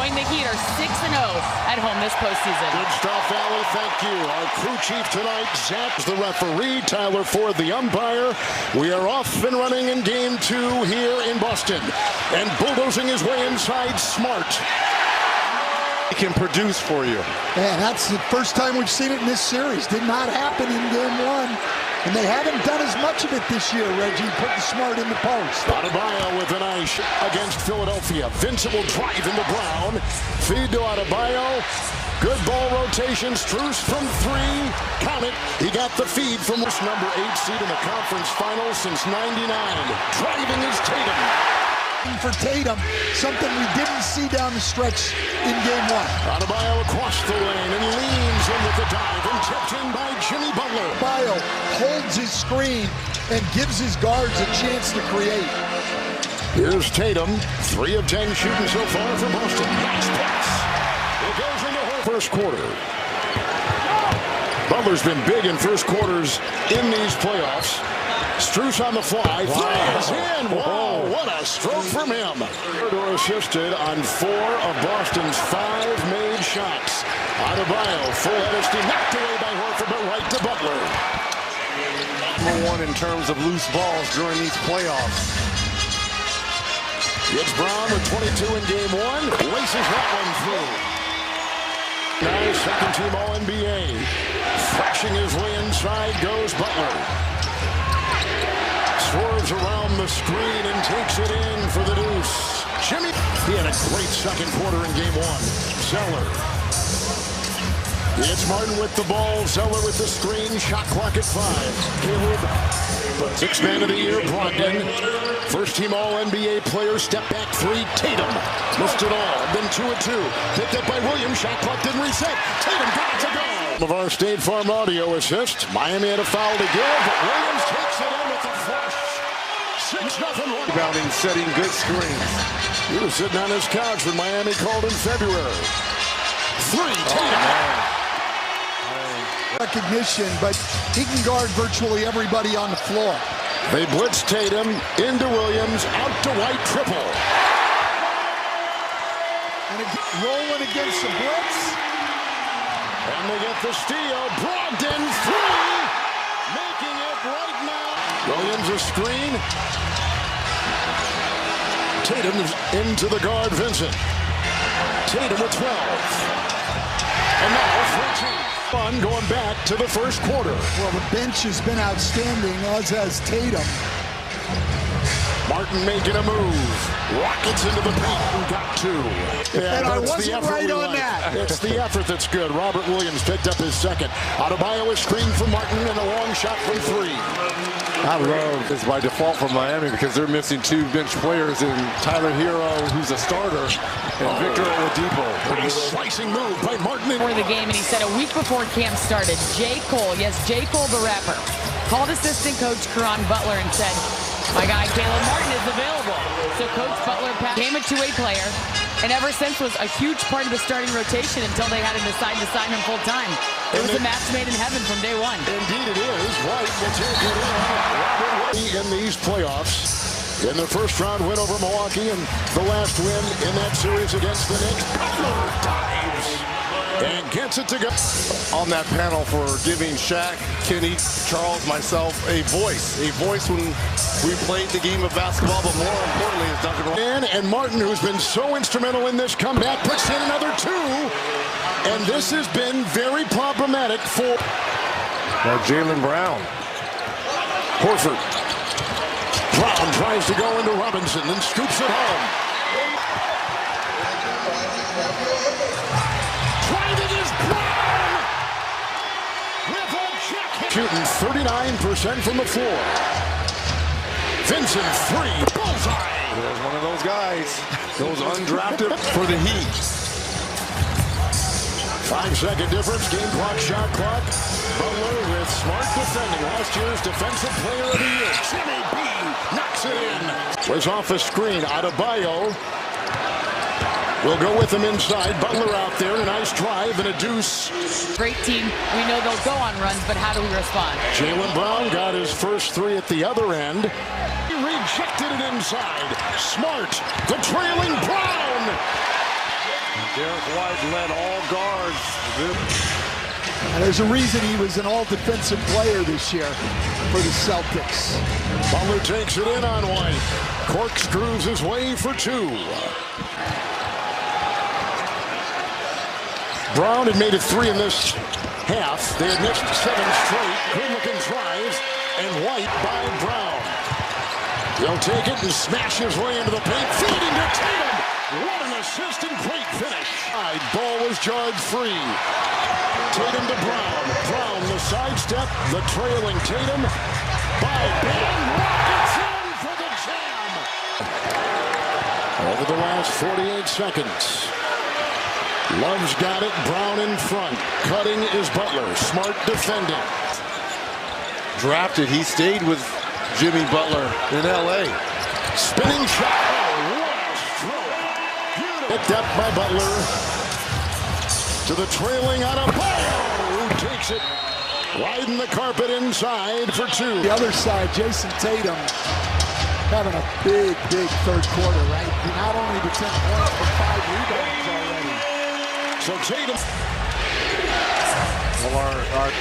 showing the Heat are 6-0 at home this postseason. Good stuff, Allie. Thank you. Our crew chief tonight, Zach's the referee, Tyler Ford the umpire. We are off and running in game 2 here in Boston. And bulldozing his way inside, Smart. He can produce for you. Man, that's the first time we've seen it in this series. Did not happen in game 1. And they haven't done as much of it this year, Reggie. Put the Smart in the post. Adebayo with an ice against Philadelphia. Vincent will drive into Brown. Feed to Adebayo. Good ball rotation. Strus from 3. Count it. He got the feed from this number 8 seed in the conference finals since '99. Driving is Tatum. For Tatum, something we didn't see down the stretch in game 1. Adebayo across the lane and leans in with the dive and tipped in by Jimmy Butler. Adebayo holds his screen and gives his guards a chance to create. Here's Tatum, 3 of 10 shooting so far for Boston. Nice pass. It goes into her first quarter. Butler's been big in first quarters in these playoffs. Strus on the fly. Wow. 3 is in. Wow, what a stroke from him. Corridor assisted on 4 of Boston's 5 made shots. Adebayo, full head of steam, knocked away by Horford, but right to Butler. #1 in terms of loose balls during these playoffs. It's Brown with 22 in game 1. Laces that one through. Nice second team All-NBA. Flashing his way inside goes Butler. Swerves around the screen and takes it in for the deuce. Jimmy, he had a great second quarter in game 1. Zeller. It's Martin with the ball. Zeller with the screen. Shot clock at 5. Caleb, 6th man of the year, Brogdon. First team All-NBA player. Step back 3. Tatum. Missed it all. Been 2 of 2. Picked up by Williams. Shot clock didn't reset. Tatum got it to go. Of our State Farm audio assist. Miami had a foul to give, but Williams takes it in with a flush. 6-0. Rebounding, setting good screens. He was sitting on his couch when Miami called in February. 3. Tatum. Recognition, but he can guard virtually everybody on the floor. They blitz Tatum into Williams, out to White, triple. And rolling against the blitz. And they get the steal. Brogdon, 3. Making it right now. Williams a screen. Tatum into the guard, Vincent. Tatum with 12. And now 14. Fun going back to the first quarter. Well, the bench has been outstanding, as has Tatum. Martin making a move. Rockets into the paint and got 2. Yeah, and I wasn't right on that. It's the effort that's good. Robert Williams picked up his second. Adebayo is screened from Martin and a long shot from 3. I love this by default for Miami because they're missing 2 bench players in Tyler Hero, who's a starter, and Victor Oladipo. Nice slicing move by Martin. Before the game, and he said a week before camp started, J. Cole, yes, J. Cole the rapper, called assistant coach Caron Butler and said, my guy Caleb Martin is available. So Coach Butler became a 2-way player, and ever since was a huge part of the starting rotation until they had to decide to sign him full time. It was a match made in heaven from day 1. Indeed it is. White will take it in these playoffs. In the first round win over Milwaukee and the last win in that series against the Knicks. Butler dives and gets it to go. On that panel for giving Shaq, Kenny, Charles, myself a voice when we played the game of basketball, but more importantly is Duncan and Martin, who's been so instrumental in this comeback, puts in another 2. And this has been very problematic for Jaylen Brown. Horford. Brown tries to go into Robinson and scoops it home. Driving is Brown with a check. Shooting 39% from the floor. Vincent 3. Bullseye. There's one of those guys. Those undrafted for the Heat. 5-second difference. Game clock, shot clock. Butler with Smart defending. Last year's Defensive Player of the Year. Jimmy B knocks it in. Was off a screen. Adebayo will go with him inside. Butler out there. A nice drive and a deuce. Great team. We know they'll go on runs, but how do we respond? Jaylen Brown got his first 3 at the other end. He rejected it inside. Smart. The trailing Brown. Derek White led all guards. There's a reason he was an all-defensive player this year for the Celtics. Butler takes it in on White. Corkscrews his way for two. Brown had made it 3 in this half. They had missed 7 straight. Good-looking tries, and White by Brown. He'll take it and smash his way into the paint. Feeding to Tatum. What an assist and great finish. Ball was jarred free. Tatum to Brown. Brown the sidestep. The trailing Tatum. By Bam. Rockets in for the jam. Over the last 48 seconds. Love's got it. Brown in front. Cutting is Butler. Smart defending. Drafted, he stayed with Jimmy Butler in L.A. Spinning shot. Oh, what a stroke. Picked up by Butler. To the trailing Adebayo, who takes it. Widen the carpet inside for 2. The other side, Jason Tatum having a big third quarter, right? Not only the 10 points, but 5 rebounds already. So Tatum. Well, our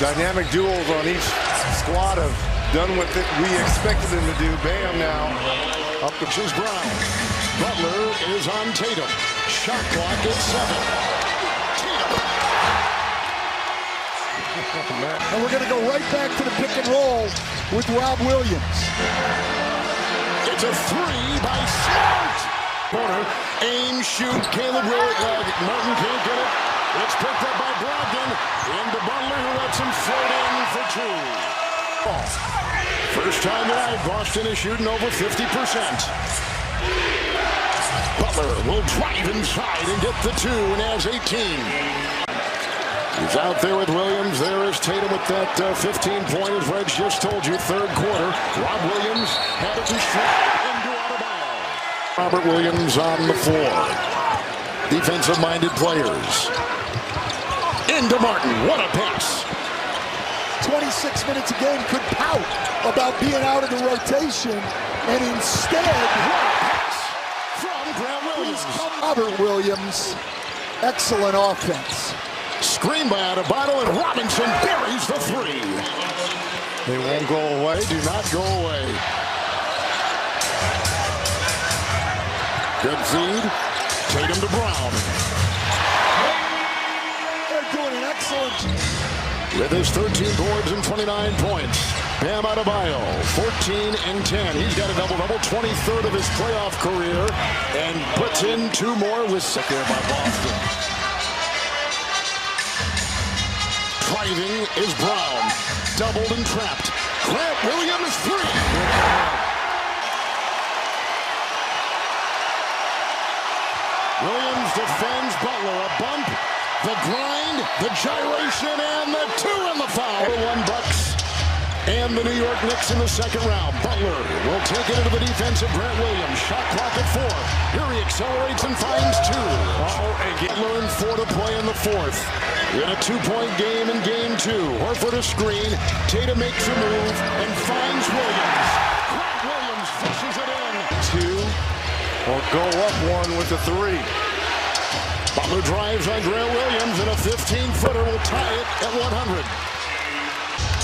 dynamic duels on each squad have done what we expected them to do. Bam now. Up to choose Brown. Butler is on Tatum. Shot clock at 7. And we're going to go right back to the pick and roll with Rob Williams. It's a 3 by Smart. Corner, aim, shoot. Caleb Martin can't get it. It's picked up by Brogdon. Into Butler, who lets him float in for 2. First time tonight, Boston is shooting over 50%. Butler will drive inside and get the 2 and has 18. He's out there with Williams. There is Tatum with that 15-point, as Reg just told you, third quarter. Rob Williams had it in stride into Adebayo. Robert Williams on the floor. Defensive-minded players. Into Martin. What a pass. 26 minutes a game could pout about being out of the rotation, and instead, what a pass from Grant Williams. Robert Williams, excellent offense. Screen by Adebayo, and Robinson buries the 3. They won't go away. Do not go away. Good feed. Tatum to Brown. They're doing an excellent. With his 13 boards and 29 points. Bam Adebayo, 14 and 10. He's got a double-double, 23rd of his playoff career, and puts in 2 more with set there by Boston. Driving is Brown. Doubled and trapped. Grant Williams 3. Williams defends Butler. A bump, the grind, the gyration, and the 2 in the foul. 1 Bucks and the New York Knicks in the second round. Butler will take it into the defense of Grant Williams. Shot clock at 4. Here he accelerates and finds 2. And Butler in 4 to play in the 4th. In a 2-point game in game 2. Horford a screen. Tatum makes a move and finds Williams. Grant Williams fishes it in. 2 or go up 1 with the 3. Butler drives on Grant Williams, and a 15-footer will tie it at 100.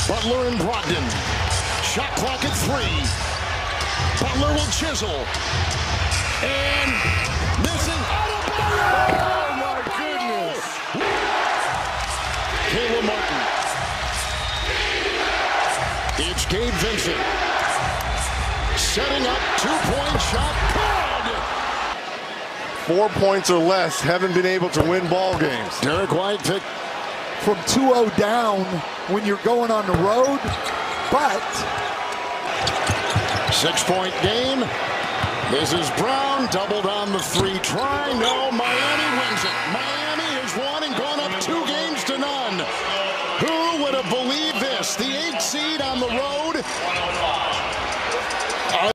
Butler and Brogdon. Shot clock at 3. Butler will chisel. And missing. Oh my goodness. Caleb Martin. It's Gabe Vincent. Setting up 2-point shot. Good. 4 points or less, haven't been able to win ball games. Derek White picked From 2-0 down when you're going on the road, but 6-point game. This is Brown, doubled on the 3 try. No, Miami